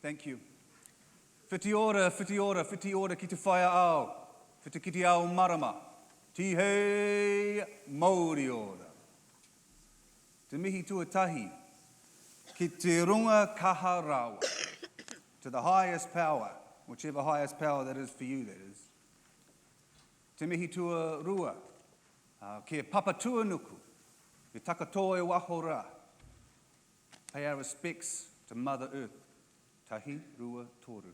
Thank you. Whiti ora ki te whaia au. Whiti kiti au marama. Tihei mauri ora. Te mihi tuatahi. Ki te runga kaha rawa. To the highest power, whichever highest power that is for you, that is. Te mihi tua rua. Kia papa tua nuku. Ki takatoa e waho rā. Pay our respects to Mother Earth. Tahi rua toru.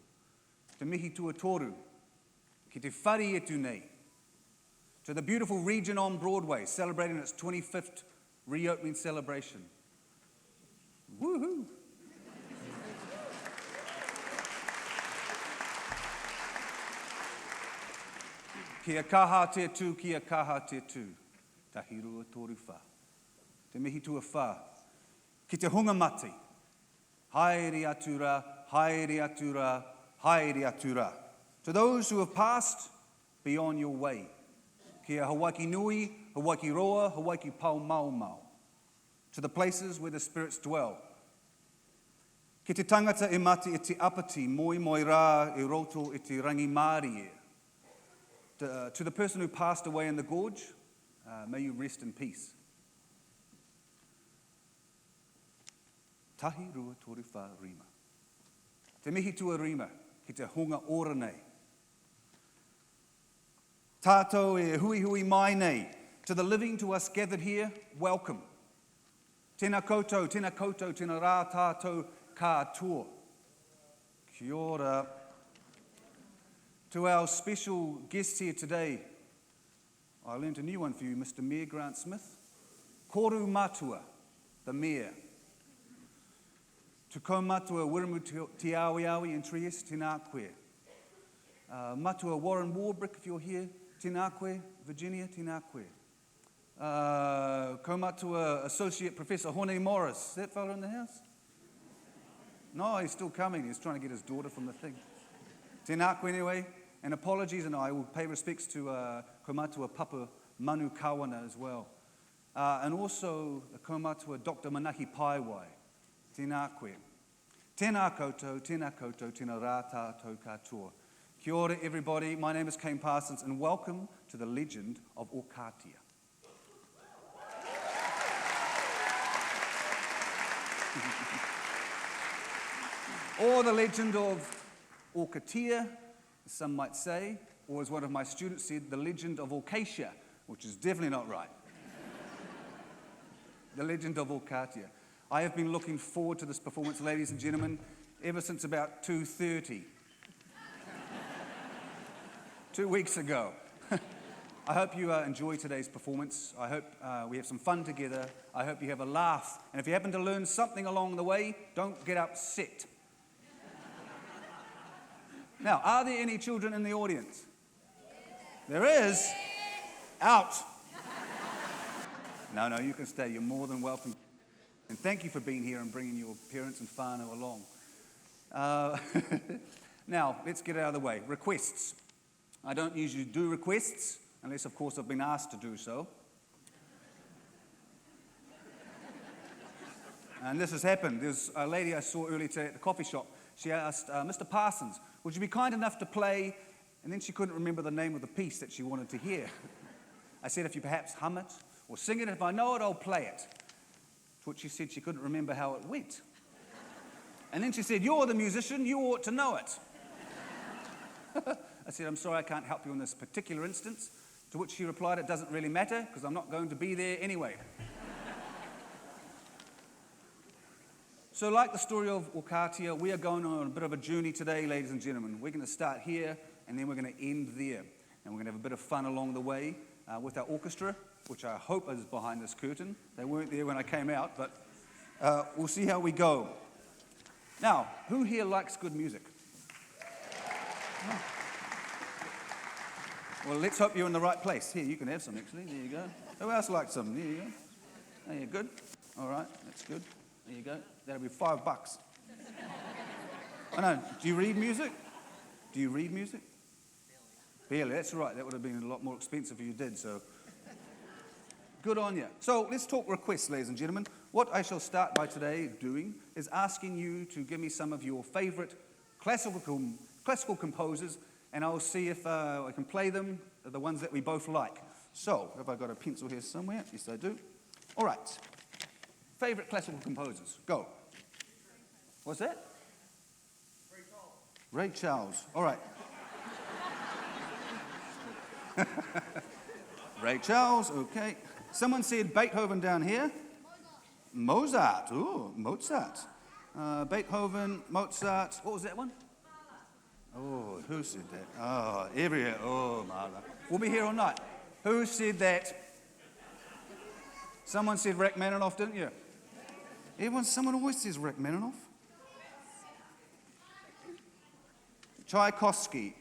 Te mihi tua toru. Ki te whari etu nei. To the beautiful Regent on Broadway, celebrating its 25th reopening celebration. Woohoo! Kia kaha te tū, kia kaha te tū. Tahi rua toru wha. Te mihi tua wha. Ki te hunga mati. Haere atu rā, haere atu rā, haere atu rā. To those who have passed, be on your way. Kia Hawaiki nui, Hawaiki roa, Hawaiki pau mau mau. To the places where the spirits dwell. Ki te tangata e mati e te apati, moi moi rā e roto e te rangi mārie. To the person who passed away in the gorge, may you rest in peace. Tahi rua toru wha rima. Te mihi tua rima, ki te hunga ora nei. Tātou e hui hui mai nei. To the living, to us gathered here, welcome. Tēnā koutou, tēnā rā tātou katoa. Kia ora. To our special guest here today, I learned a new one for you, Mr. Mayor Grant Smith. Koru matua, the Mayor. To ko matua Wiramu te awi awi in Trieste, tēnā koe. Matua Warren Warbrick, if you're here, tēnā koe. Virginia, tēnā koe. Ko matua Associate Professor Hone Morris. Is that fellow in the house? No, he's still coming. He's trying to get his daughter from the thing. Tēnā koe anyway. And apologies, and I will pay respects to ko matua Papa Manu Kawana as well. And also ko matua Dr Manahi Paewai. Tēnā koe. Tēnā koutou, tēnā rā tātou katoa. Kia ora, everybody. My name is Kane Parsons, and welcome to the Legend of Okatia. Or the Legend of Okatia, as some might say, or as one of my students said, the Legend of Okatia, which is definitely not right. The Legend of Okatia. I have been looking forward to this performance, ladies and gentlemen, ever since about 2:30. 2 weeks ago. I hope you enjoy today's performance. I hope we have some fun together. I hope you have a laugh. And if you happen to learn something along the way, don't get upset. Now, are there any children in the audience? There is? Out. No, you can stay. You're more than welcome. And thank you for being here and bringing your parents and whānau along. Now, let's get it out of the way. Requests. I don't usually do requests, unless, of course, I've been asked to do so. And this has happened. There's a lady I saw earlier today at the coffee shop. She asked, Mr. Parsons, would you be kind enough to play? And then she couldn't remember the name of the piece that she wanted to hear. I said, if you perhaps hum it or sing it, if I know it, I'll play it. To which she said she couldn't remember how it went. And then she said, you're the musician, you ought to know it. I said, I'm sorry, I can't help you in this particular instance. To which she replied, it doesn't really matter, because I'm not going to be there anyway. So like the story of Okatia, we are going on a bit of a journey today, ladies and gentlemen. We're going to start here, and then we're going to end there. And we're going to have a bit of fun along the way with our orchestra, which I hope is behind this curtain. They weren't there when I came out, but we'll see how we go. Now, who here likes good music? Oh. Well, let's hope you're in the right place. Here, you can have some, actually. There you go. Who else likes some? There you go. There you go. Good. All right, that's good. There you go. That'll be $5. I know. Do you read music? Do you read music? Barely. That's right. That would have been a lot more expensive if you did, so. Good on you. So let's talk requests, ladies and gentlemen. What I shall start by today doing is asking you to give me some of your favorite classical composers, and I'll see if I can play them, the ones that we both like. So, have I got a pencil here somewhere? Yes, I do. All right. Favorite classical composers. Go. What's that? Ray Charles. All right. Ray Charles, okay. Someone said Beethoven down here. Mozart. Ooh, Mozart. Beethoven, Mozart. What was that one? Oh, who said that? Oh, everywhere. Oh, Marla. We'll be here all night. Who said that? Someone said Rachmaninoff, didn't you? Someone always says Rachmaninoff. Tchaikovsky.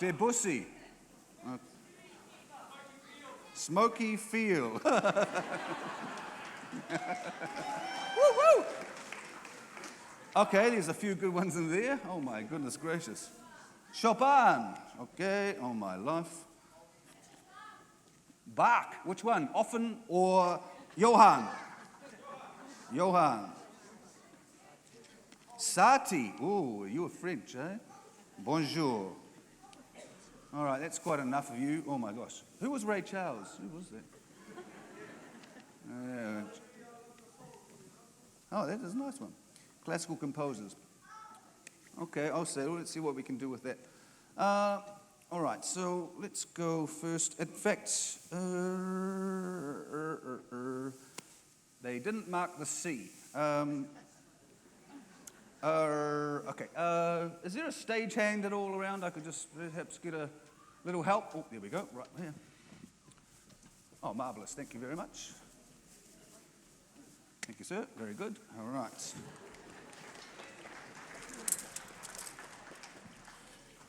Debussy. Smoky Field. Woo-hoo! Okay, there's a few good ones in there. Oh my goodness gracious. Chopin. Okay, oh my life. Bach. Which one? Offen or Johann? Johann. Satie. Oh, you're French, eh? Bonjour. All right, that's quite enough of you. Oh my gosh. Who was Ray Charles? Who was that? Oh, that is a nice one. Classical composers. Okay, I'll say, well, let's see what we can do with that. All right, so let's go first. In fact, they didn't mark the C. Okay, is there a stagehand at all around? I could just perhaps get a little help. Oh, there we go, right here. Oh, marvelous, thank you very much. Thank you, sir, very good. All right.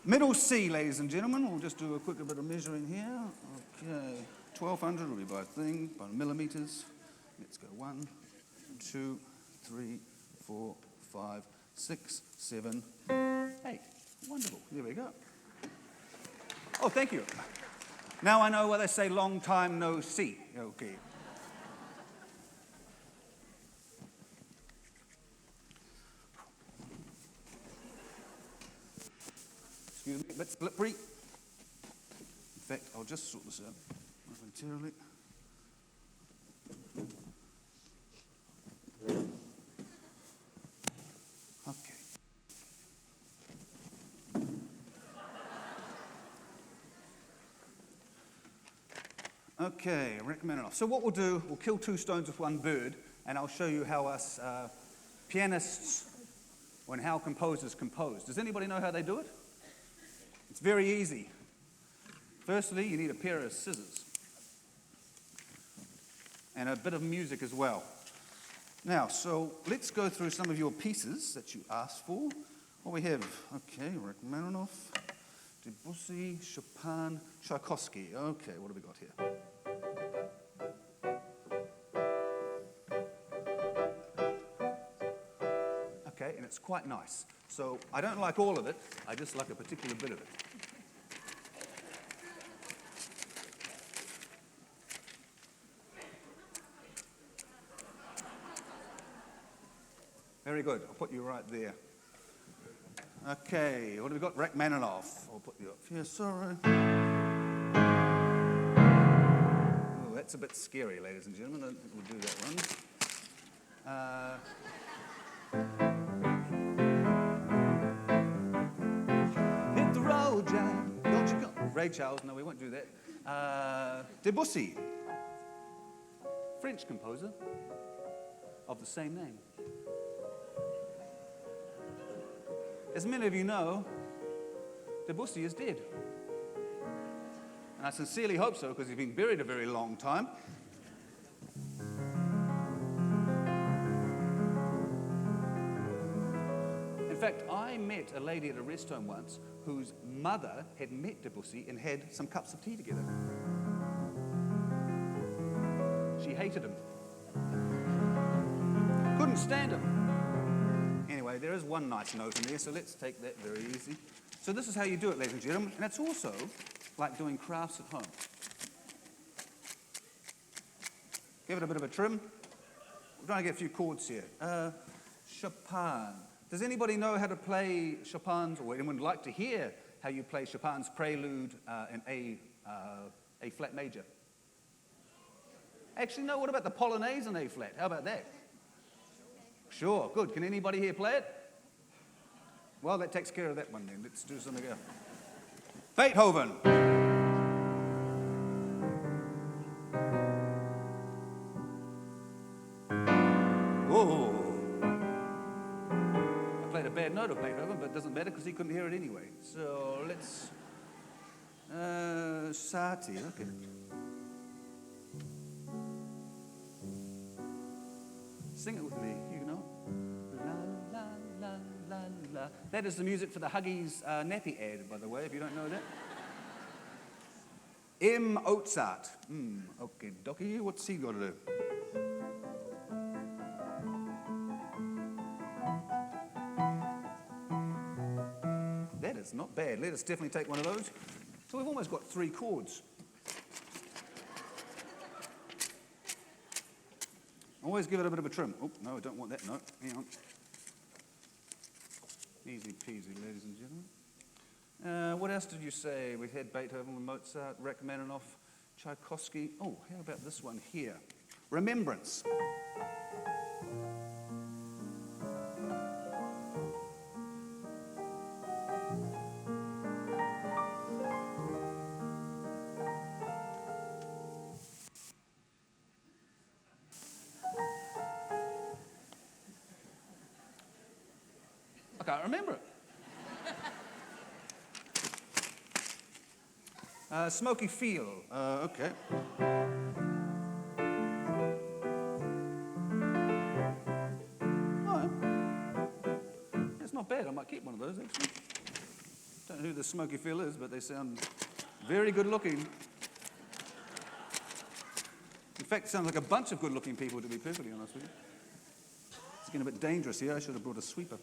Middle C, ladies and gentlemen. We'll just do a quick bit of measuring here. Okay, 1200 will be by thing, by millimeters. Let's go 1, 2, 3, 4, 5, 6, 7, 8. Wonderful. There we go. Oh, thank you. Now I know why they say long time no see. Okay. Excuse me, a bit slippery. In fact, I'll just sort this out momentarily. Okay. Okay, Rachmaninoff. So what we'll do, we'll kill two stones with one bird, and I'll show you how us pianists, and how composers compose. Does anybody know how they do it? It's very easy. Firstly, you need a pair of scissors and a bit of music as well. Now, so let's go through some of your pieces that you asked for. What we have, okay, Rachmaninoff, Debussy, Chopin, Tchaikovsky. Okay, what have we got here? Okay, and it's quite nice. So I don't like all of it, I just like a particular bit of it. Very good, I'll put you right there. Okay, what have we got? Rachmaninoff. I'll put you up here, sorry. Oh, that's a bit scary, ladies and gentlemen. I don't think we'll do that one. Hit the road, Jack. Don't you go. Ray Charles, no, we won't do that. Debussy. French composer of the same name. As many of you know, Debussy is dead. And I sincerely hope so, because he's been buried a very long time. In fact, I met a lady at a rest home once whose mother had met Debussy and had some cups of tea together. She hated him. Couldn't stand him. Anyway, there is one nice note in there, so let's take that very easy. So this is how you do it, ladies and gentlemen, and it's also like doing crafts at home. Give it a bit of a trim. We're trying to get a few chords here. Chopin. Does anybody know how to play Chopin's, or anyone would like to hear how you play Chopin's Prelude in A flat major? Actually, no, what about the Polonaise in A flat? How about that? Sure, good. Can anybody here play it? Well, that takes care of that one then. Let's do something else. Beethoven. Whoa. I played a bad note of Beethoven, but it doesn't matter because he couldn't hear it anyway. So let's... Sati, okay. Sing it with me, you know. La, la, la, la, la. That is the music for the Huggies nappy ad, by the way, if you don't know that. Mozart. Okay, Docky, what's he got to do? That is not bad. Let us definitely take one of those. So we've almost got 3 chords. Always give it a bit of a trim. Oh, no, I don't want that note. Hang on. Easy peasy, ladies and gentlemen. What else did you say? We had Beethoven, Mozart, Rachmaninoff, Tchaikovsky. Oh, how about this one here? Remembrance. I can't remember it. Smoky Feel. Okay. Oh, it's not bad. I might keep one of those, actually. Don't know who the Smoky Feel is, but they sound very good looking. In fact, it sounds like a bunch of good looking people, to be perfectly honest with you. It's getting a bit dangerous here. I should have brought a sweeper.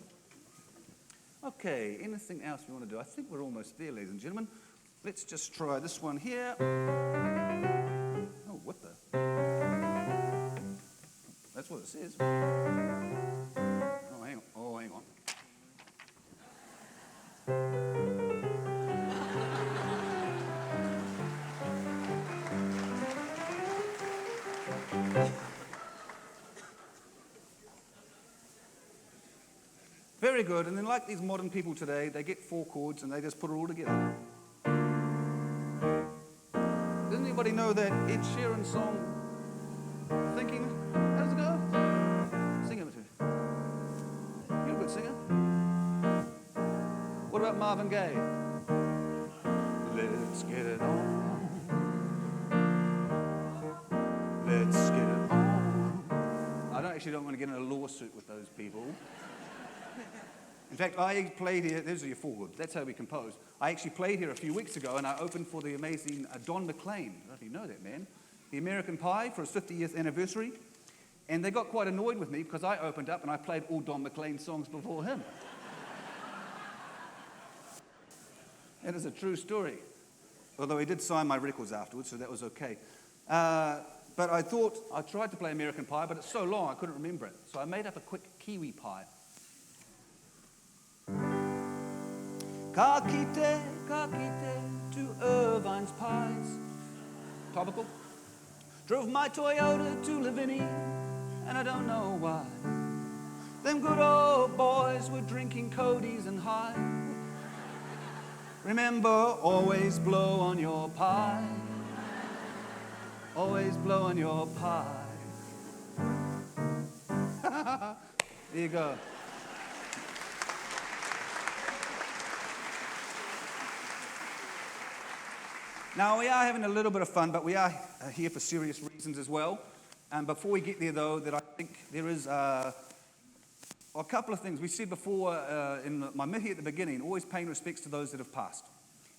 Okay, anything else we want to do? I think we're almost there, ladies and gentlemen. Let's just try this one here. Oh, what the? That's what it says. Oh, hang on. Oh, hang on. Very good, and then like these modern people today, they get 4 chords and they just put it all together. Does anybody know that Ed Sheeran song, Thinking? How does it go? Sing it to me. You're a good singer. What about Marvin Gaye? Let's get it on. Let's get it on. I don't want to get in a lawsuit with those people. In fact, I played here, those are your 4 chords, that's how we compose. I actually played here a few weeks ago and I opened for the amazing Don McLean. I don't know if you know that man. The American Pie for his 50th anniversary. And they got quite annoyed with me because I opened up and I played all Don McLean songs before him. That is a true story. Although he did sign my records afterwards, so that was okay. But I tried to play American Pie, but it's so long I couldn't remember it. So I made up a quick Kiwi Pie. Ka kite to Irvine's Pies. Topical. Drove my Toyota to Lavini, and I don't know why. Them good old boys were drinking Cody's and high. Remember, always blow on your pie. Always blow on your pie. There you go. Now, we are having a little bit of fun, but we are here for serious reasons as well. And before we get there, though, that I think there is a couple of things. We said before in my Mihi at the beginning, always paying respects to those that have passed.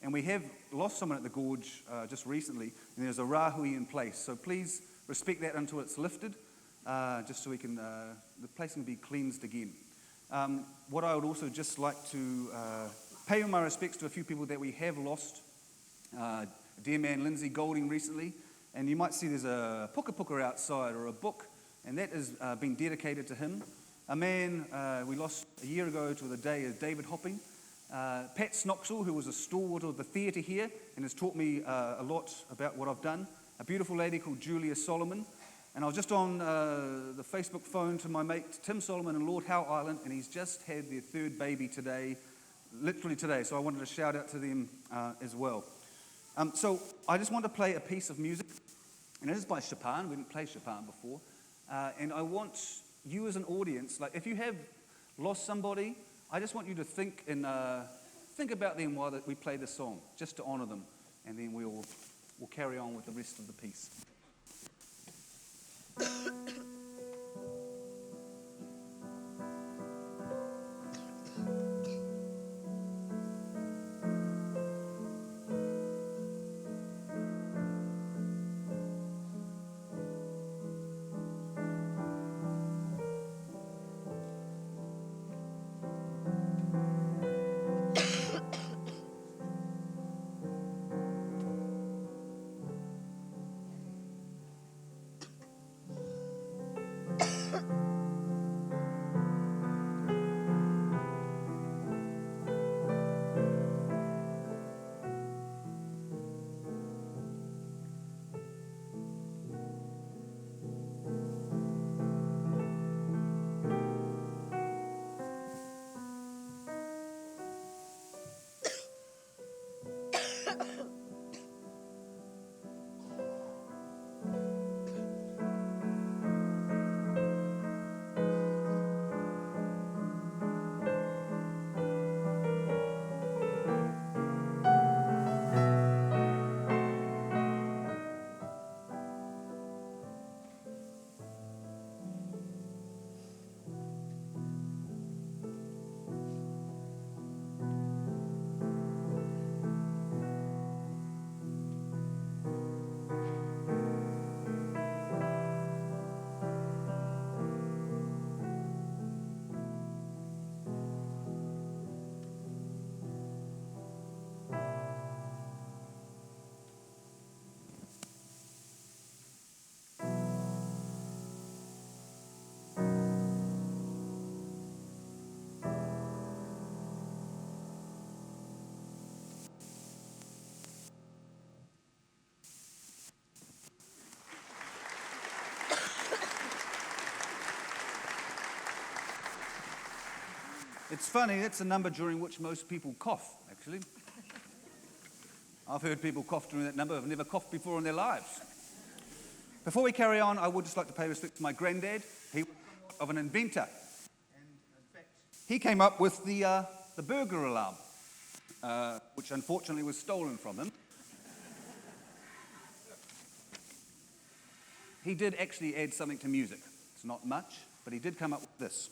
And we have lost someone at the gorge just recently, and there's a rahui in place. So please respect that until it's lifted, just so we can, the place can be cleansed again. What I would also just like to pay my respects to a few people that we have lost. Dear man Lindsay Golding recently, And you might see there's a puka puka outside or a book, and that is being dedicated to him. A man we lost a year ago to the day is David Hopping. Pat Snoxall, who was a stalwart of the theatre here and has taught me a lot about what I've done. A beautiful lady called Julia Solomon. And I was just on the Facebook phone to my mate Tim Solomon in Lord Howe Island, and he's just had their third baby today, literally today, so I wanted to shout out to them as well. So I just want to play a piece of music, and it is by Chopin. We didn't play Chopin before. And I want you as an audience, like if you have lost somebody, I just want you to think about them while we play this song, just to honor them, and then we'll carry on with the rest of the piece. It's funny, that's the number during which most people cough, actually. I've heard people cough during that number who've never coughed before in their lives. Before we carry on, I would just like to pay respect to my granddad. He was somewhat of an inventor. And in fact, he came up with the burglar alarm, which unfortunately was stolen from him. He did actually add something to music. It's not much, but he did come up with this.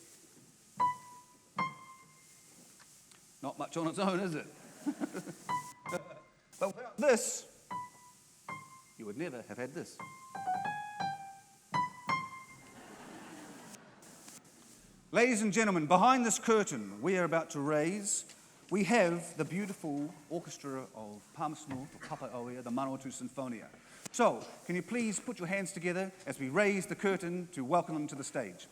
Not much on its own, is it? But without this, you would never have had this. Ladies and gentlemen, behind this curtain we are about to raise, we have the beautiful orchestra of Pamasno, Papaoia, the Manawatū Sinfonia. So, can you please put your hands together as we raise the curtain to welcome them to the stage?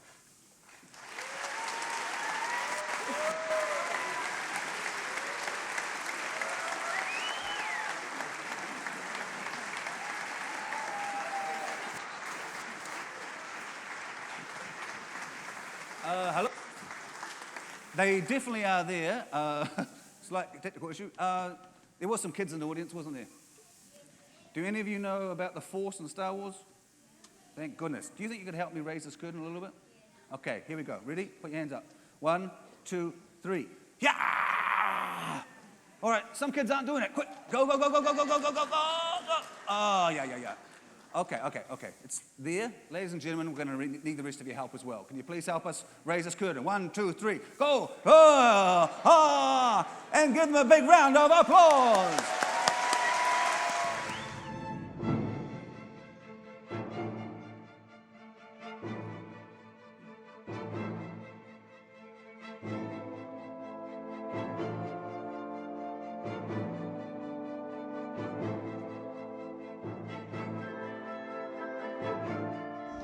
Hello. They definitely are there. Slight technical issue. There was some kids in the audience, wasn't there? Do any of you know about the Force and Star Wars? Thank goodness. Do you think you could help me raise this curtain a little bit? Okay, here we go. Ready? Put your hands up. 1, 2, 3. Yeah! All right, some kids aren't doing it. Quick. Go, go, go, go, go, go, go, go, go, go. Oh, yeah. Okay. It's there. Ladies and gentlemen, we're going to need the rest of your help as well. Can you please help us raise this curtain? 1, 2, 3. Go! And give them a big round of applause.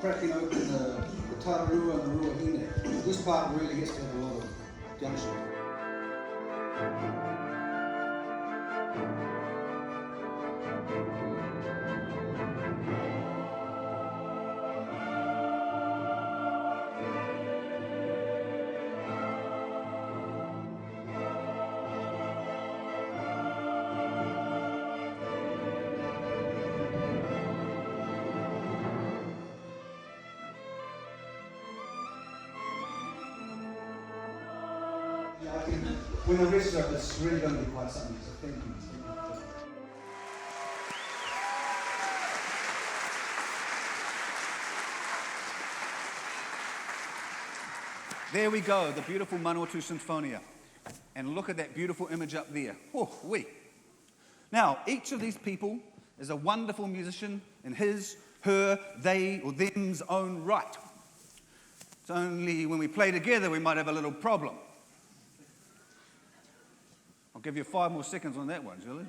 cracking open the tararua and the ruahine. This part really gets to have a lot of gumption. When the rest of it's really going to be quite something, so thank you. There we go, the beautiful Manawatū Sinfonia. And look at that beautiful image up there. Oh, wee. Now, each of these people is a wonderful musician in his, her, they, or them's own right. It's only when we play together we might have a little problem. I'll give you 5 more seconds on that one, shall I?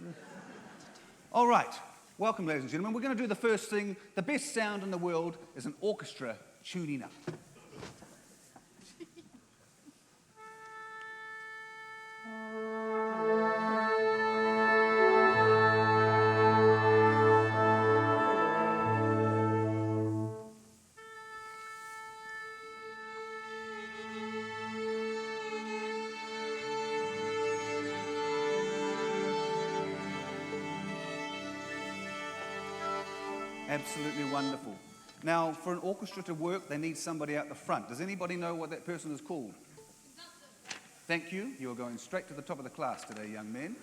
All right, welcome, ladies and gentlemen. We're going to do the first thing. The best sound in the world is an orchestra tuning up. Absolutely wonderful. Now, for an orchestra to work, they need somebody out the front. Does anybody know what that person is called? Conductor. Thank you. You are going straight to the top of the class today, young men.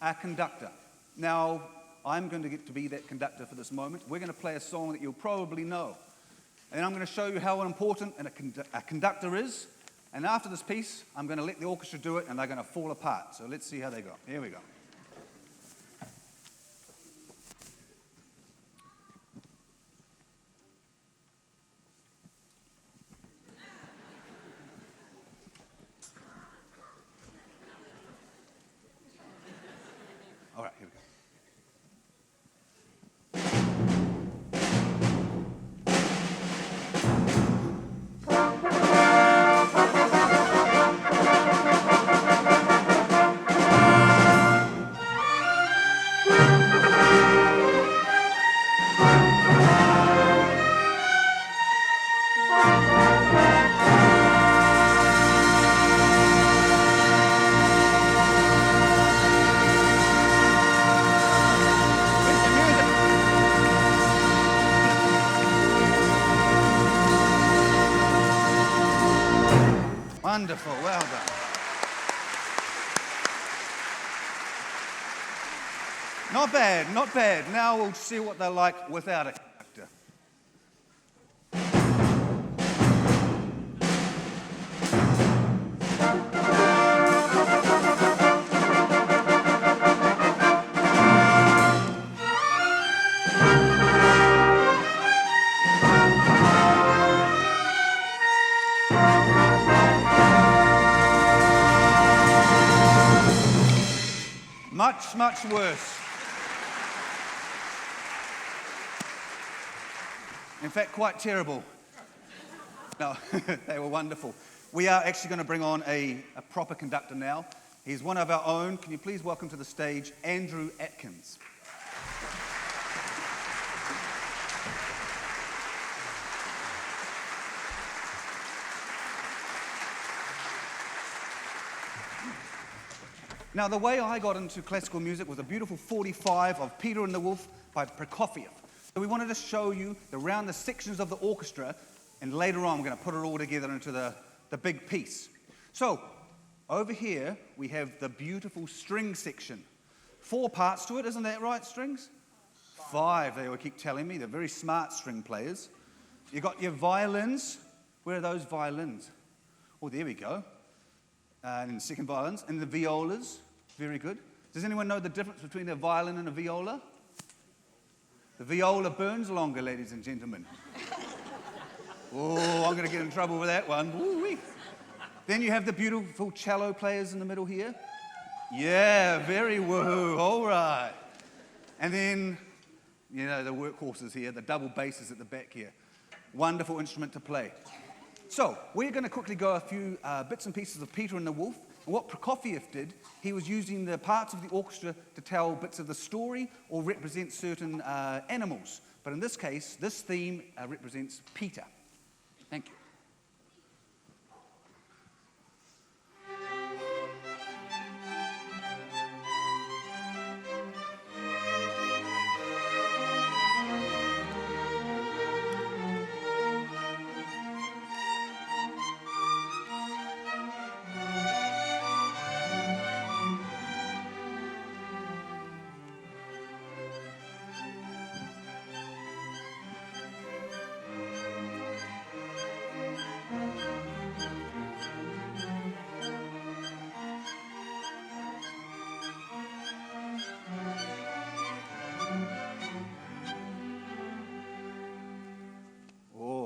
A conductor. Now, I'm going to get to be that conductor for this moment. We're going to play a song that you'll probably know. And I'm going to show you how important a conductor is. And after this piece, I'm going to let the orchestra do it, and they're going to fall apart. So let's see how they go. Here we go. All right, here we go. Wonderful, well done. Not bad, not bad. Now we'll see what they're like without a conductor. Much worse. In fact, quite terrible. No, they were wonderful. We are actually going to bring on a proper conductor now. He's one of our own. Can you please welcome to the stage Andrew Atkins. Now, the way I got into classical music was a beautiful 45 of Peter and the Wolf by Prokofiev. So we wanted to show you around the sections of the orchestra, and later on we're going to put it all together into the big piece. So, over here we have the beautiful string section. 4 parts to it, isn't that right, strings? 5, they will keep telling me. They're very smart string players. You've got your violins. Where are those violins? Oh, there we go. And second violins, and the violas, very good. Does anyone know the difference between a violin and a viola? The viola burns longer, ladies and gentlemen. Oh, I'm going to get in trouble with that one. Woo-wee. Then you have the beautiful cello players in the middle here. Yeah, very woohoo, all right. And then, you know, the workhorses here, the double basses at the back here. Wonderful instrument to play. So, we're going to quickly go a few bits and pieces of Peter and the Wolf. And what Prokofiev did, he was using the parts of the orchestra to tell bits of the story or represent certain animals. But in this case, this theme represents Peter. Thank you.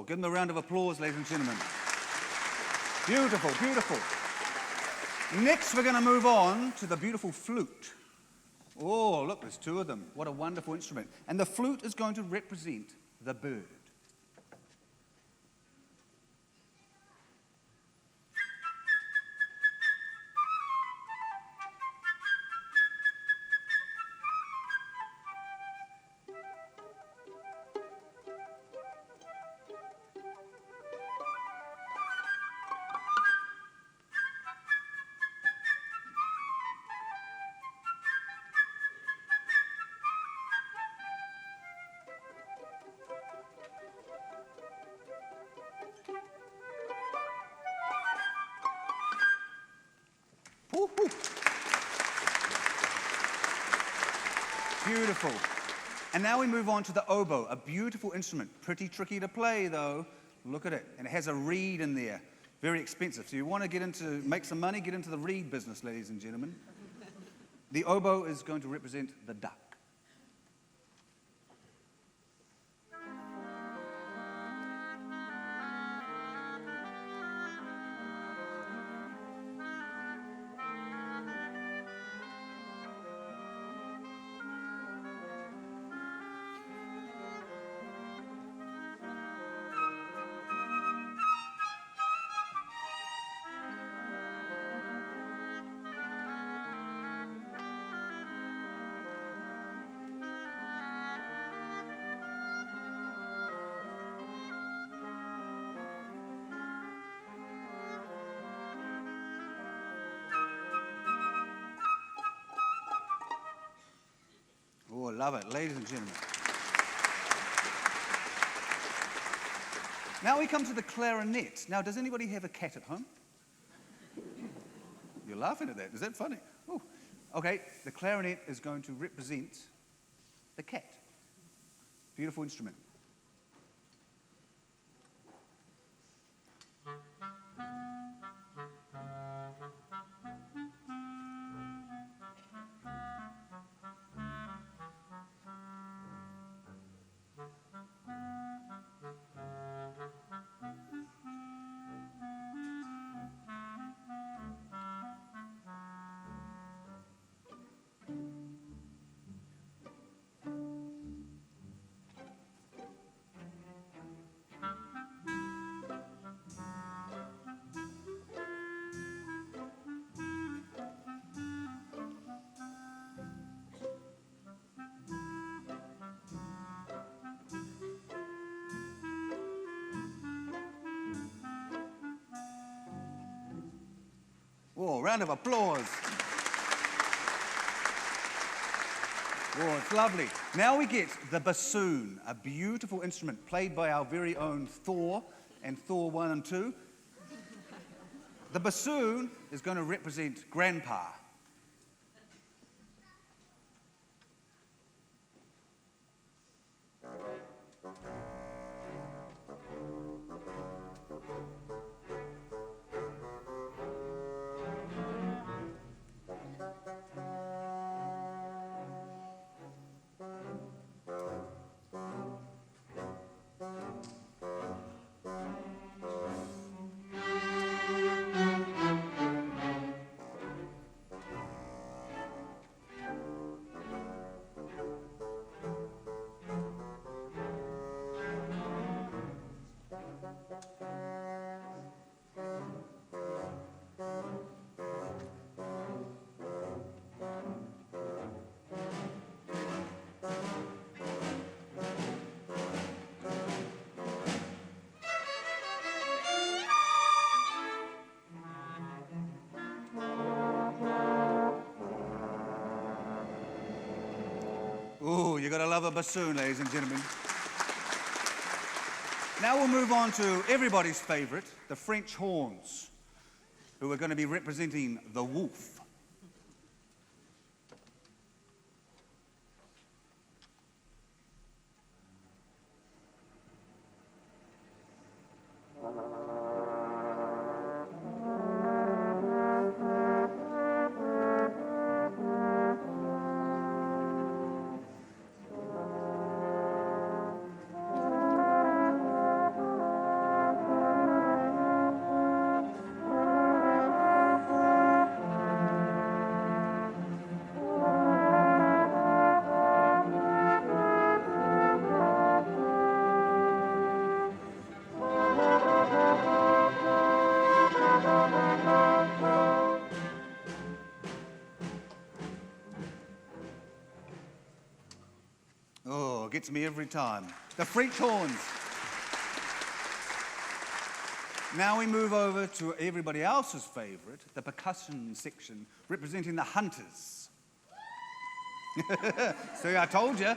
Give them a round of applause, ladies and gentlemen. Beautiful, beautiful. Next, we're going to move on to the beautiful flute. Oh, look, there's two of them. What a wonderful instrument. And the flute is going to represent the bird. Woo-hoo. Beautiful. And now we move on to the oboe, a beautiful instrument. Pretty tricky to play, though. Look at it. And it has a reed in there. Very expensive. So you want to make some money, get into the reed business, ladies and gentlemen. The oboe is going to represent the duck. Oh, love it, ladies and gentlemen. Now we come to the clarinet. Now, does anybody have a cat at home? You're laughing at that. Is that funny? Ooh. Okay, the clarinet is going to represent the cat. Beautiful instrument. Oh, round of applause. Oh, it's lovely. Now we get the bassoon, a beautiful instrument played by our very own Thor and Thor 1 and 2. The bassoon is going to represent Grandpa. You've got to love a bassoon, ladies and gentlemen. Now we'll move on to everybody's favorite, the French horns, who are going to be representing the wolf. Gets me every time. The French horns. Now we move over to everybody else's favorite, the percussion section, representing the hunters. See, I told you.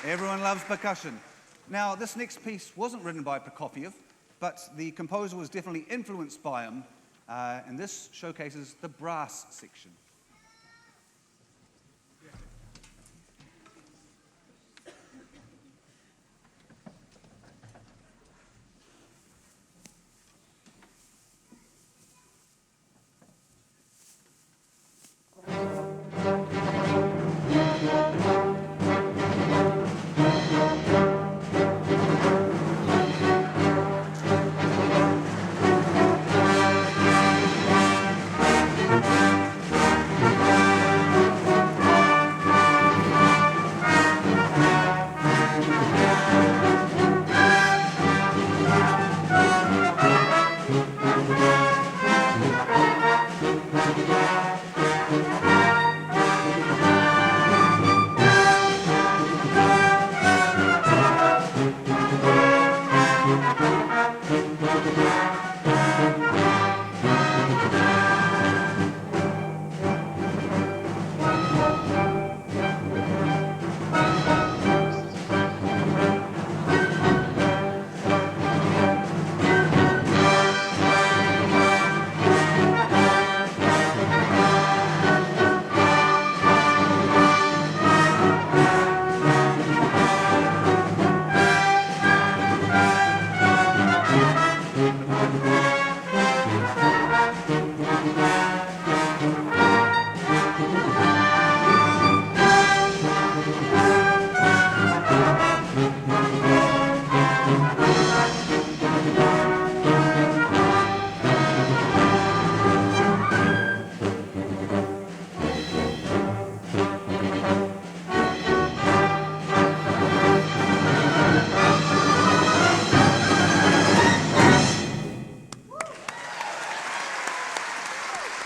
Everyone loves percussion. Now, this next piece wasn't written by Prokofiev, but the composer was definitely influenced by him, and this showcases the brass section.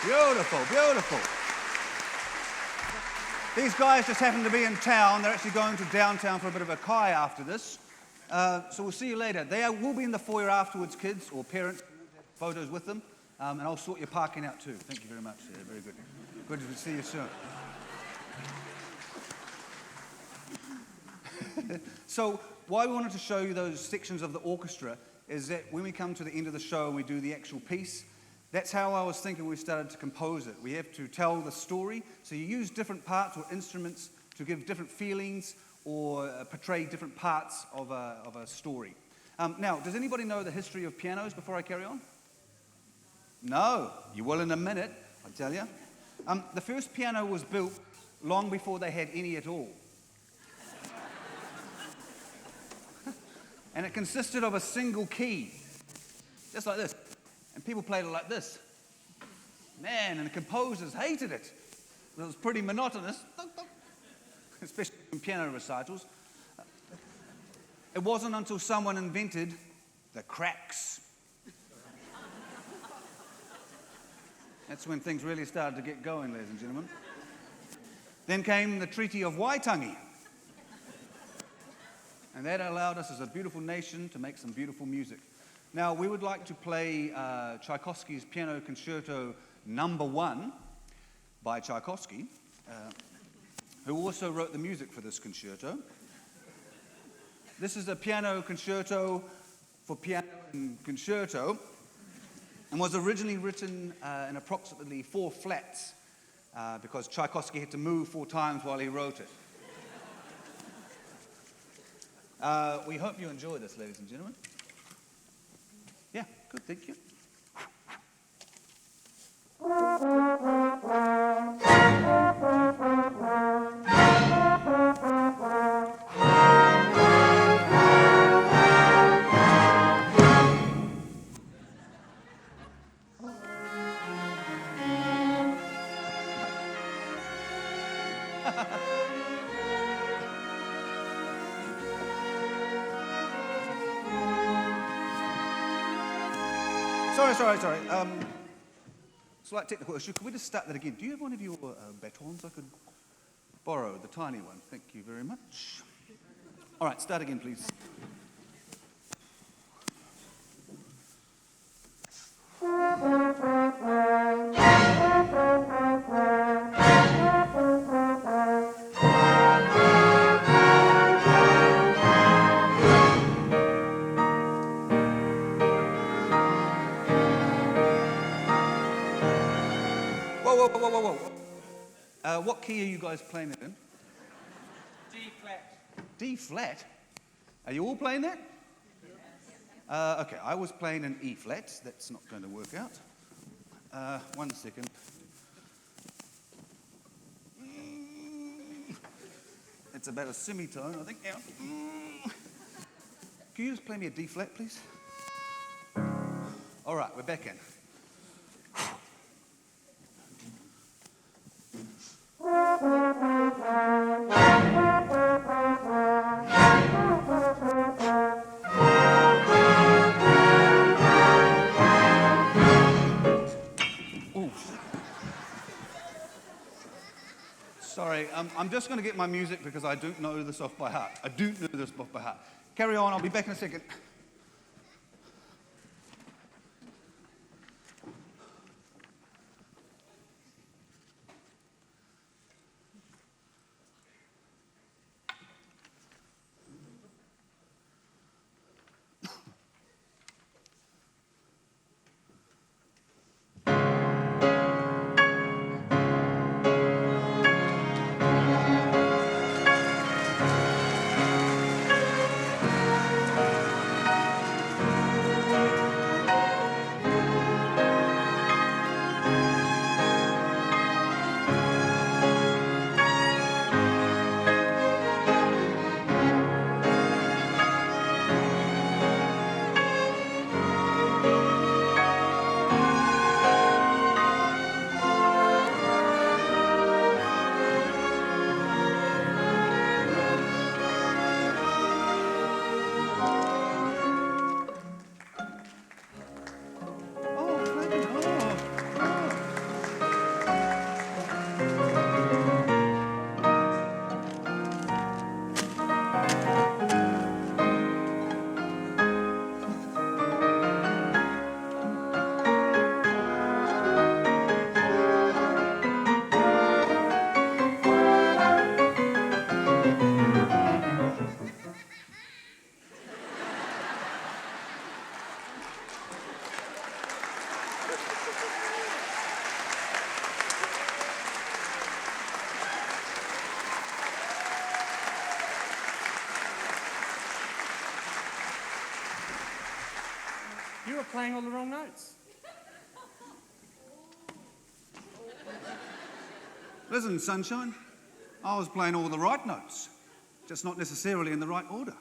Beautiful, beautiful. These guys just happen to be in town. They're actually going to downtown for a bit of a kai after this. So we'll see you later. They will be in the foyer afterwards, kids, or parents, photos with them. And I'll sort your parking out too. Thank you very much. Yeah, very good. Good to see you soon. So why we wanted to show you those sections of the orchestra is that when we come to the end of the show and we do the actual piece, that's how I was thinking when we started to compose it. We have to tell the story, so you use different parts or instruments to give different feelings or portray different parts of a story. Now, does anybody know the history of pianos before I carry on? No, you will in a minute, I tell you. The first piano was built long before they had any at all. And it consisted of a single key, just like this. And people played it like this. Man, and the composers hated it. It was pretty monotonous. especially in piano recitals. It wasn't until someone invented the cracks. That's when things really started to get going, ladies and gentlemen. Then came the Treaty of Waitangi. And that allowed us as a beautiful nation to make some beautiful music. Now, we would like to play Tchaikovsky's Piano Concerto No. 1 by Tchaikovsky, who also wrote the music for this concerto. This is a piano concerto for piano and concerto, and was originally written in approximately 4 flats, because Tchaikovsky had to move 4 times while he wrote it. We hope you enjoy this, ladies and gentlemen. Yeah, good, thank you. Sorry. Slight technical issue. Could we just start that again? Do you have one of your batons I could borrow? The tiny one. Thank you very much. All right, start again, please. Whoa. What key are you guys playing it in? D flat. D flat? Are you all playing that? Okay, I was playing an E flat. That's not going to work out. 1 second. It's about a semitone, I think. Can you just play me a D flat, please? All right, we're back in. Sorry, I'm just going to get my music because I don't know this off by heart. Carry on, I'll be back in a second. You were playing all the wrong notes. Listen, sunshine, I was playing all the right notes, just not necessarily in the right order.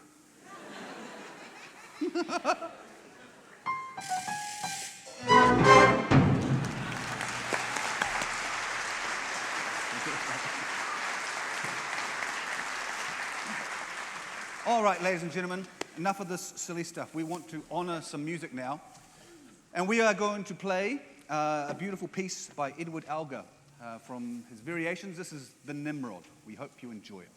All right, ladies and gentlemen, enough of this silly stuff. We want to honor some music now. And we are going to play a beautiful piece by Edward Elgar from his Variations. This is The Nimrod. We hope you enjoy it.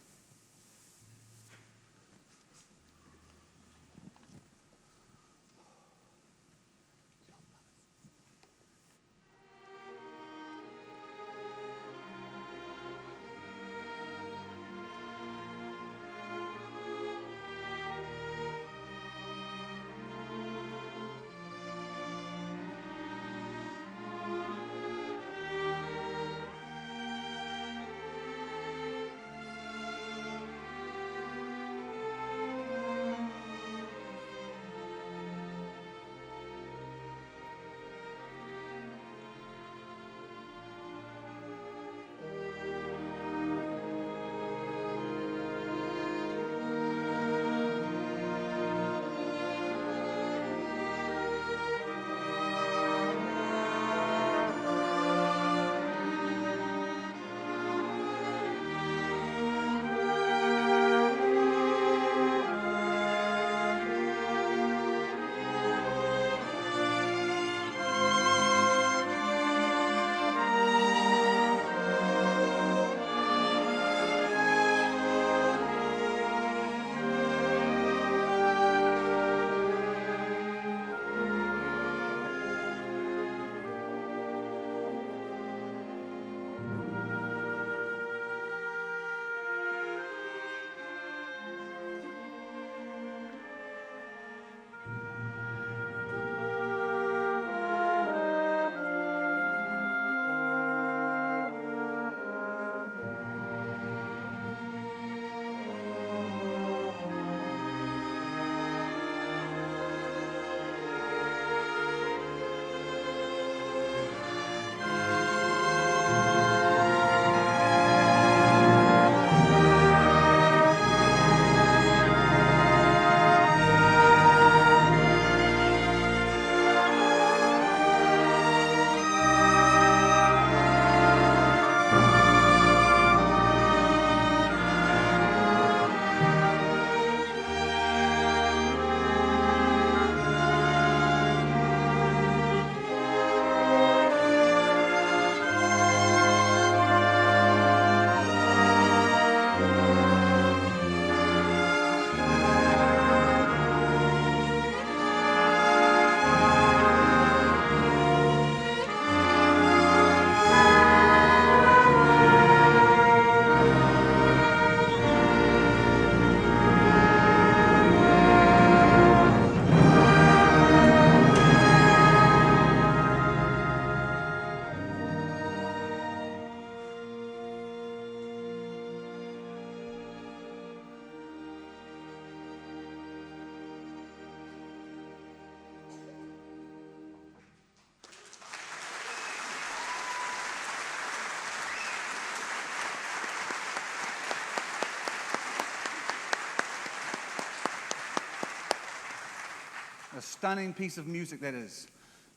A stunning piece of music, that is.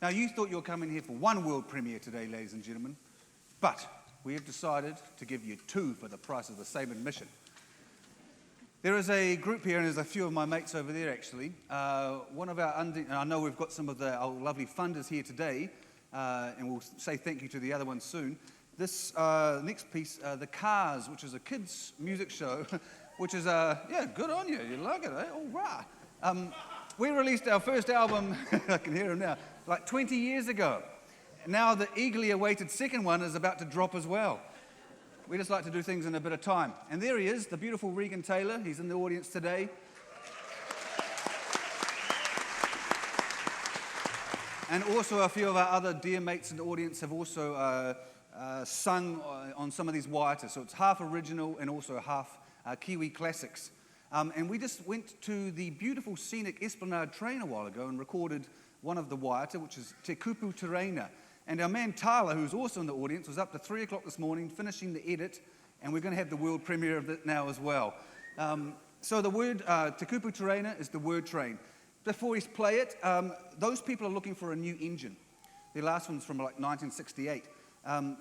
Now, you thought you were coming here for one world premiere today, ladies and gentlemen, but we have decided to give you two for the price of the same admission. There is a group here, and there's a few of my mates over there, actually. One of our, and I know we've got some of our lovely funders here today, and we'll say thank you to the other ones soon. This next piece, The Cars, which is a kids' music show, which is, yeah, good on you. You like it, eh? All right. We released our first album, I can hear him now, like 20 years ago. Now the eagerly awaited second one is about to drop as well. We just like to do things in a bit of time. And there he is, the beautiful Regan Taylor. He's in the audience today. And also a few of our other dear mates in the audience have also sung on some of these waiata. So it's half original and also half Kiwi classics. And we just went to the beautiful scenic Esplanade train a while ago and recorded one of the waiata, which is Te Kupu Te Reina. And our man Tala, who's also in the audience, was up to 3 o'clock this morning finishing the edit, and we're going to have the world premiere of it now as well. So the word Te Kupu Te Reina is the word train. Before we play it, those people are looking for a new engine. The last one's from like 1968.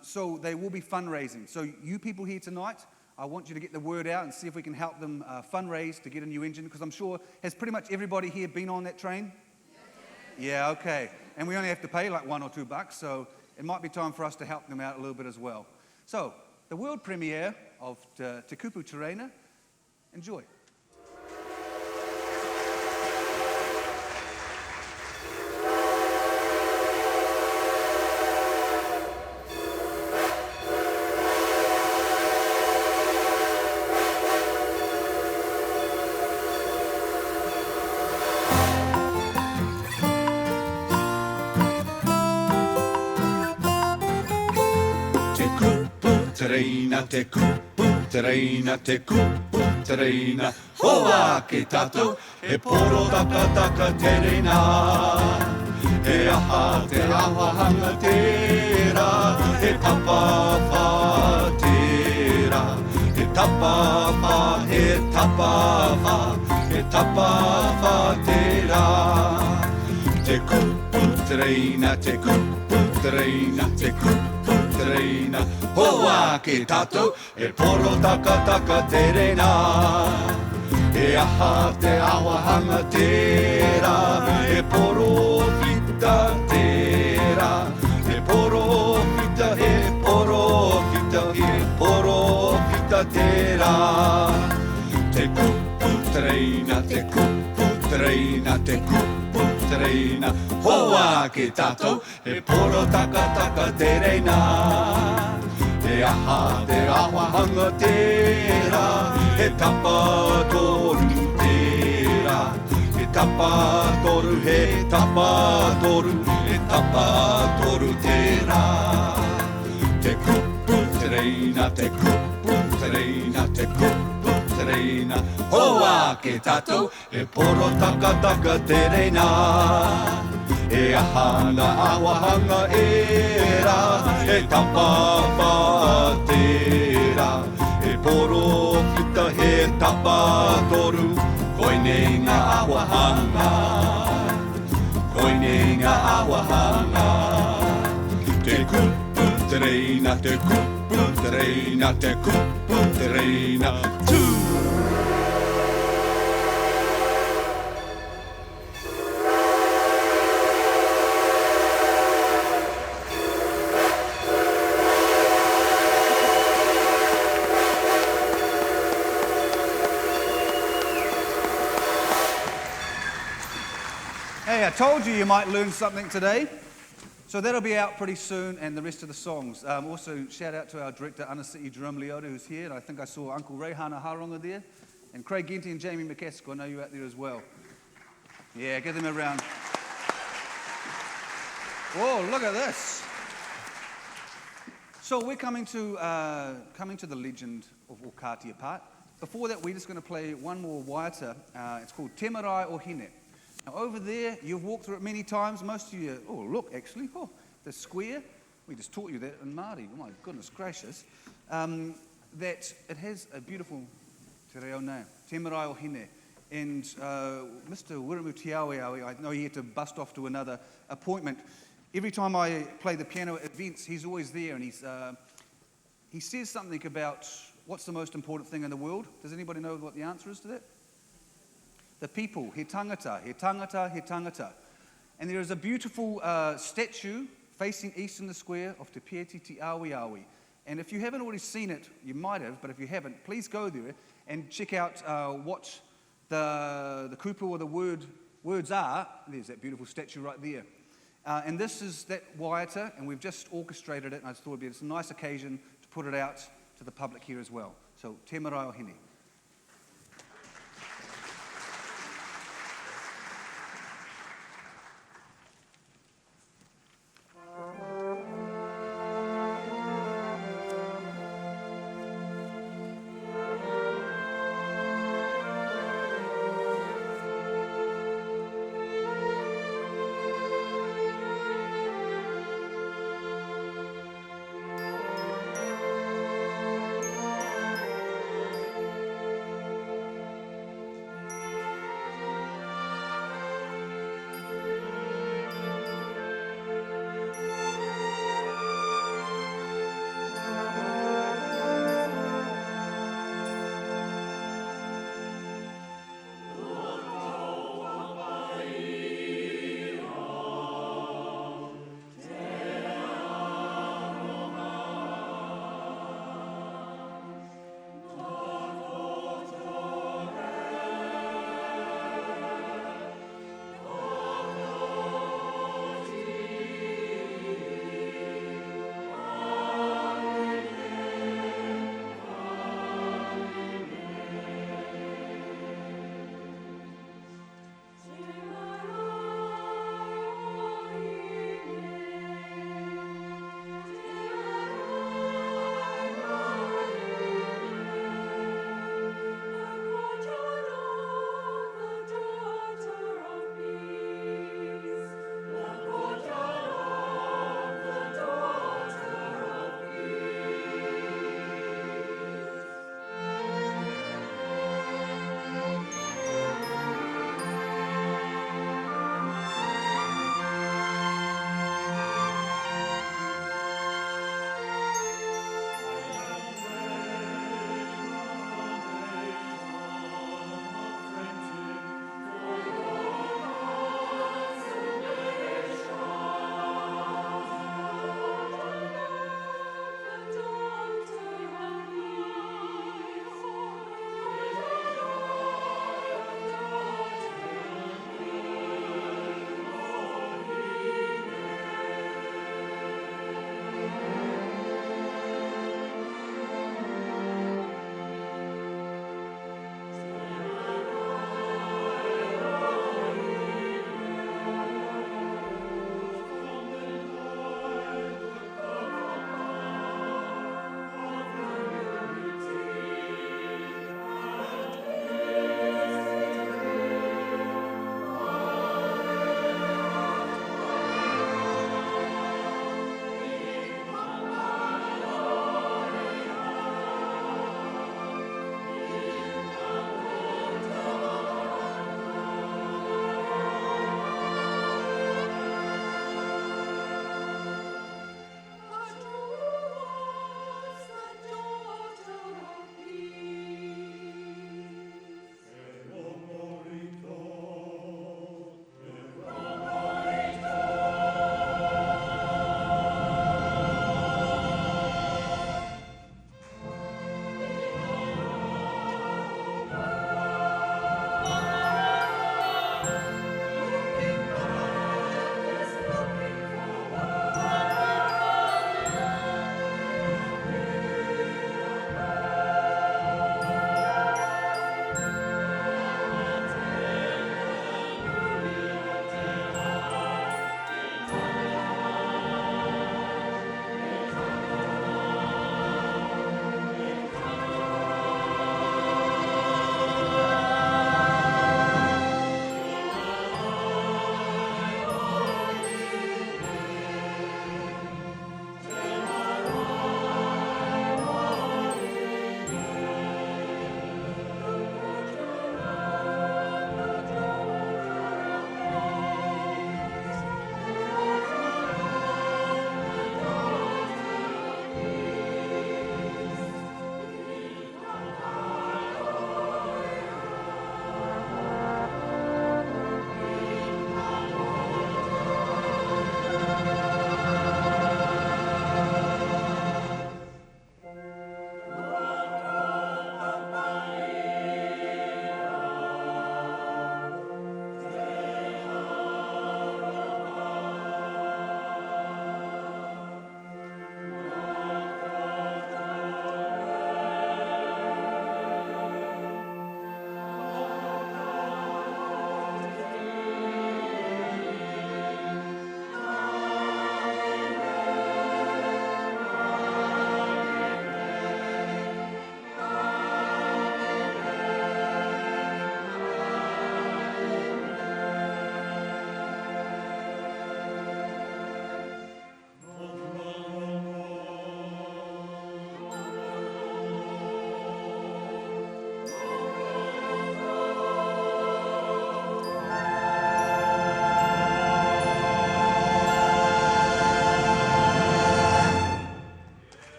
So they will be fundraising. So you people here tonight, I want you to get the word out and see if we can help them fundraise to get a new engine, because I'm sure, has pretty much everybody here been on that train? Yeah, okay. And we only have to pay like $1 or $2, so it might be time for us to help them out a little bit as well. So, the world premiere of Te Kupu Terena. Enjoy. Te kupu terena, hoa ke tato, e poro taka terena. E aha te awahanga tera, e tapawha tera. E tapawha, e tapawha, e tapawha tera. Te kupu terena, te kupu terena, te kupu terena. Hoa ke tato, e poro taka terena. E aha te awahanga tera, e poro fita tera. E poro fita, e poro fita, e poro fita tera. Te kupu terena, te kupu terena, te kupu terena. Hoa ke tato, e poro taka terena. E aha te awahanga tera, e tapa toru tera. E tapa toru, he tapa toru, e tapa toru tera. Te kupu terena, te kupu terena, te kupu terena. Hoa ke tato, e poro taka terena. E aha na awahanga era, e tapa tera. E poro fita he tapa toru, koine ngā awahanga. Koine ngā awahanga. Te kupu terena, te kupu terena, te kupu terena. Hey, I told you might learn something today. So that'll be out pretty soon, and the rest of the songs. Also, shout out to our director, Anasiti Jerome Leota, who's here. And I think I saw Uncle Reihana Haronga there. And Craig Genty and Jamie McCaskill, I know you're out there as well. Yeah, give them a round. Whoa, look at this. So we're coming to the Legend of Okatia part. Before that, we're just going to play one more waiata. It's called Te Marae o Hine. Now over there, you've walked through it many times. Most of you, oh look, actually, the square. We just taught you that in Māori. Oh my goodness gracious. That it has a beautiful te reo name, Te Marae o Hine. And Mr. Wiremu Tiawe, I know he had to bust off to another appointment. Every time I play the piano at events, he's always there, and he says something about what's the most important thing in the world. Does anybody know what the answer is to that? The people, he tangata, he tangata, he tangata. And there is a beautiful statue facing east in the square of Te Pieti Te Awi Awi. And if you haven't already seen it, you might have, but if you haven't, please go there and check out what the kupu or the words are. There's that beautiful statue right there. And this is that waiata, and we've just orchestrated it, and I just thought it'd be a nice occasion to put it out to the public here as well. So, Te Marae o Hine.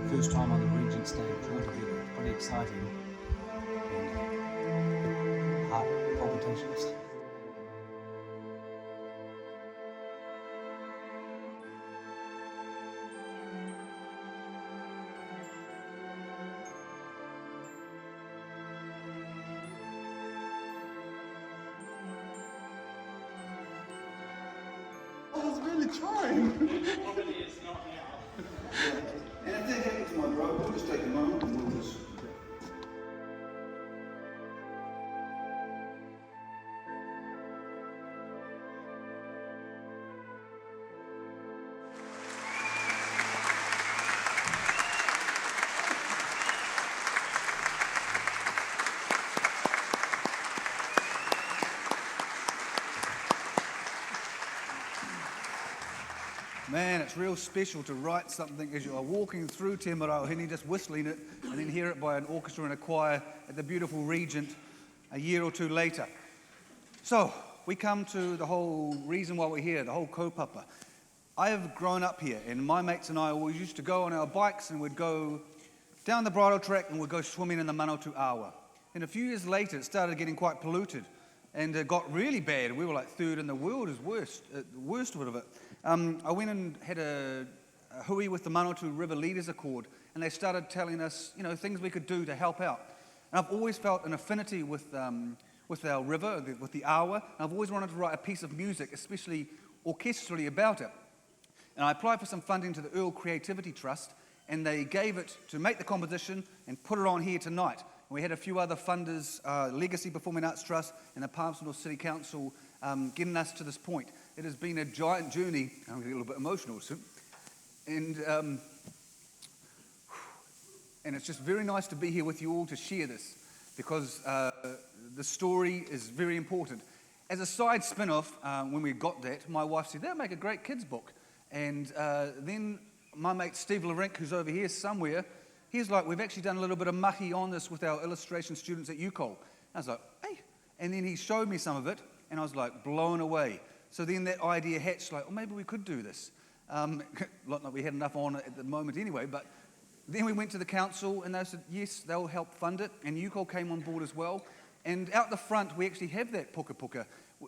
First time on the Regent stage altogether. Pretty exciting. And heart palpitations. I was really trying. Probably it's not now. And if that happens, my brother, we'll just take a moment and we'll just... Man, it's real special to write something as you are walking through Te Marauhini, just whistling it, and then hear it by an orchestra and a choir at the beautiful Regent a year or two later. So, we come to the whole reason why we're here, the whole kaupapa. I have grown up here, and my mates and I always used to go on our bikes and we'd go down the bridle track and we'd go swimming in the Manawatū awa. And a few years later, it started getting quite polluted, and it got really bad. We were like third in the world, as worst of it. I went and had a hui with the Manawatū River Leaders Accord, and they started telling us, things we could do to help out. And I've always felt an affinity with our river, with the awa, and I've always wanted to write a piece of music, especially orchestrally, about it. And I applied for some funding to the Earl Creativity Trust, and they gave it to make the composition and put it on here tonight. And we had a few other funders, Legacy Performing Arts Trust and the Parsons City Council, getting us to this point. It has been a giant journey. I'm going to get a little bit emotional soon. And it's just very nice to be here with you all to share this, because the story is very important. As a side spin-off, when we got that, my wife said, that'll make a great kids' book. And then my mate Steve Larink, who's over here somewhere, he's like, we've actually done a little bit of mahi on this with our illustration students at UCOL. I was like, hey. And then he showed me some of it, and I was like blown away. So then that idea hatched, like, maybe we could do this. Not that we had enough on it at the moment anyway, but then we went to the council, and they said, yes, they'll help fund it, and UCOL came on board as well. And out the front, we actually have that puka puka.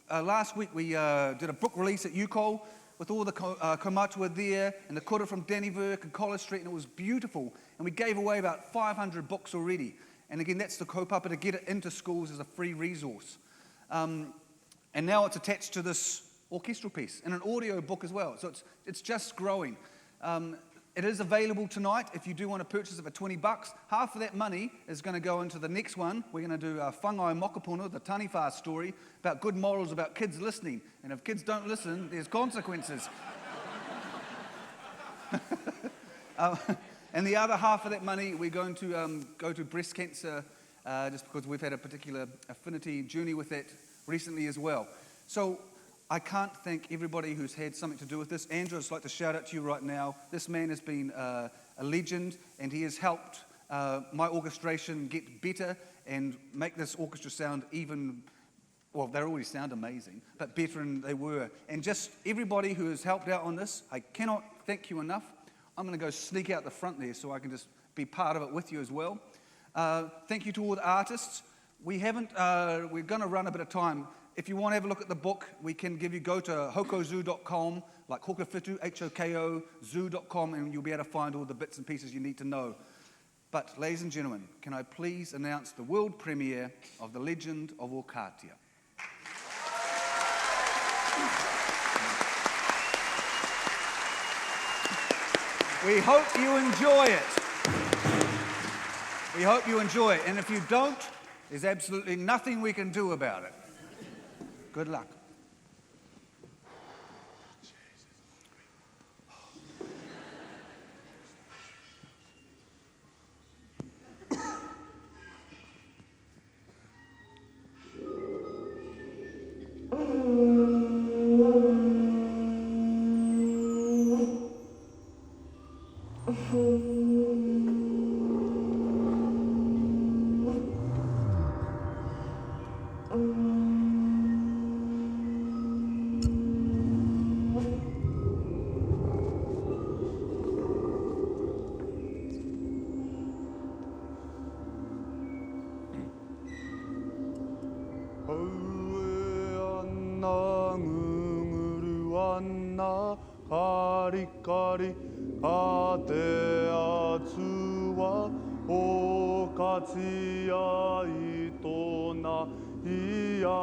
Last week, we did a book release at UCOL with all the kaumatua there, and the kura from Dannyverk and College Street, and it was beautiful. And we gave away about 500 books already. And again, that's the kaupapa, to get it into schools as a free resource. And now it's attached to this orchestral piece and an audio book as well. So it's just growing. It is available tonight if you do want to purchase it for $20. Half of that money is going to go into the next one. We're going to do Whangai Mokopuna, the Taniwha story, about good morals about kids listening. And if kids don't listen, there's consequences. And the other half of that money, we're going to go to breast cancer, just because we've had a particular affinity journey with that recently as well. So I can't thank everybody who's had something to do with this. Andrew, I'd just like to shout out to you right now. This man has been a legend, and he has helped my orchestration get better and make this orchestra sound even, well, they already sound amazing, but better than they were. And just everybody who has helped out on this, I cannot thank you enough. I'm going to go sneak out the front there so I can just be part of it with you as well. Thank you to all the artists. We're going to run a bit of time. If you want to have a look at the book, we can go to hokozoo.com, like hokafitu, H-O-K-O, zoo.com, and you'll be able to find all the bits and pieces you need to know. But, ladies and gentlemen, can I please announce the world premiere of The Legend of Okatia. We hope you enjoy it. We hope you enjoy it. And if you don't, there's absolutely nothing we can do about it. Good luck. ana kari kari ka te atua Okatia i tōna ia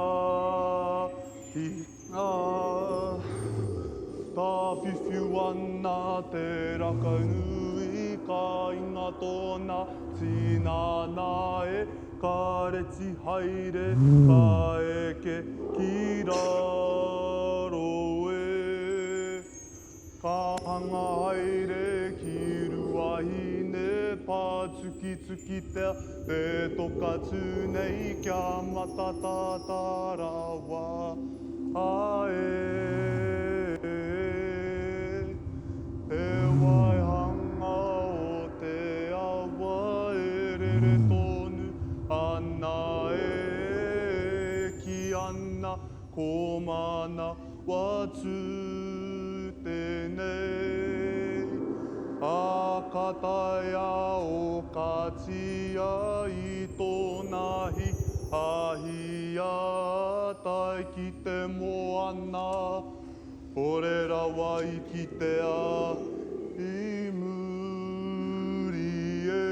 ka whiwhiu ana te rakanui ka inga tōna tinana e ka reti haere ka eke ki raro e ka hanga haere ki ruahine pātuki tuki te toka tūnei kia matatata rawa ae te waihanga o te awa e rere tonu ana e ki ana ko mana watu tenei a kataia o katia i tōna hi ahia tai ki te moana ore rawa i ki te a i muri e.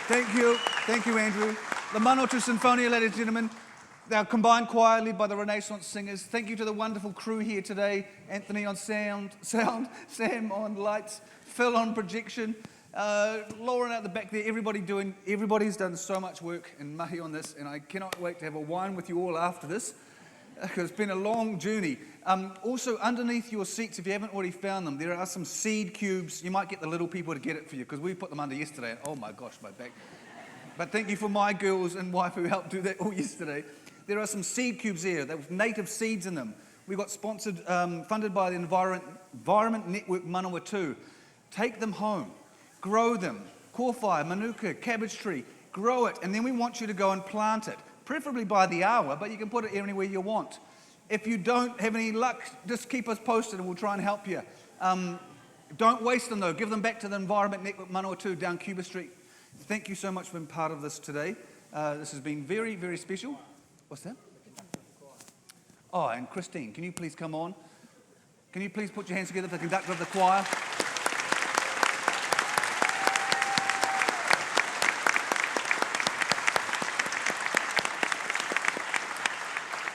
Thank you, Andrew. The Manawatū Sinfonia, ladies and gentlemen. They're combined choir led by the Renaissance singers. Thank you to the wonderful crew here today. Anthony on sound, Sam on lights, Phil on projection, Lauren out the back there. Everybody's done so much work, and Mihi on this, and I cannot wait to have a wine with you all after this, because it's been a long journey. Also, underneath your seats, if you haven't already found them, there are some seed cubes. You might get the little people to get it for you, because we put them under yesterday, and oh my gosh, my back. But thank you for my girls and wife who helped do that all yesterday. There are some seed cubes here with native seeds in them. We got sponsored, funded by the Environment Network Manawatū. Take them home, grow them, kōwhai, manuka, cabbage tree, grow it, and then we want you to go and plant it, preferably by the hour, but you can put it anywhere you want. If you don't have any luck, just keep us posted and we'll try and help you. Don't waste them though, give them back to the Environment Network Manawatū down Cuba Street. Thank you so much for being part of this today. This has been very, very special. What's that? Oh, and Christine, can you please come on? Can you please put your hands together for the conductor of the choir?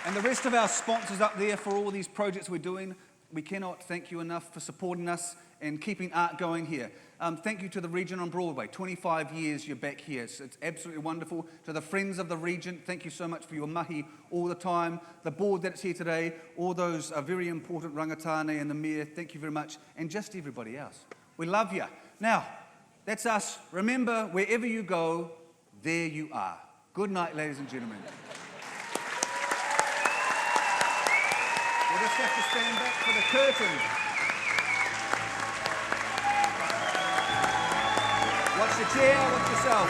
And the rest of our sponsors up there for all these projects we're doing, we cannot thank you enough for supporting us and keeping art going here. Thank you to the Regent on Broadway. 25 years you're back here. So it's absolutely wonderful. To the friends of the Regent, thank you so much for your mahi all the time. The board that's here today, all those very important rangatane and the mayor, thank you very much. And just everybody else. We love you. Now, that's us. Remember, wherever you go, there you are. Good night, ladies and gentlemen. We'll just have to stand back for the curtain. Watch the chair, watch yourself.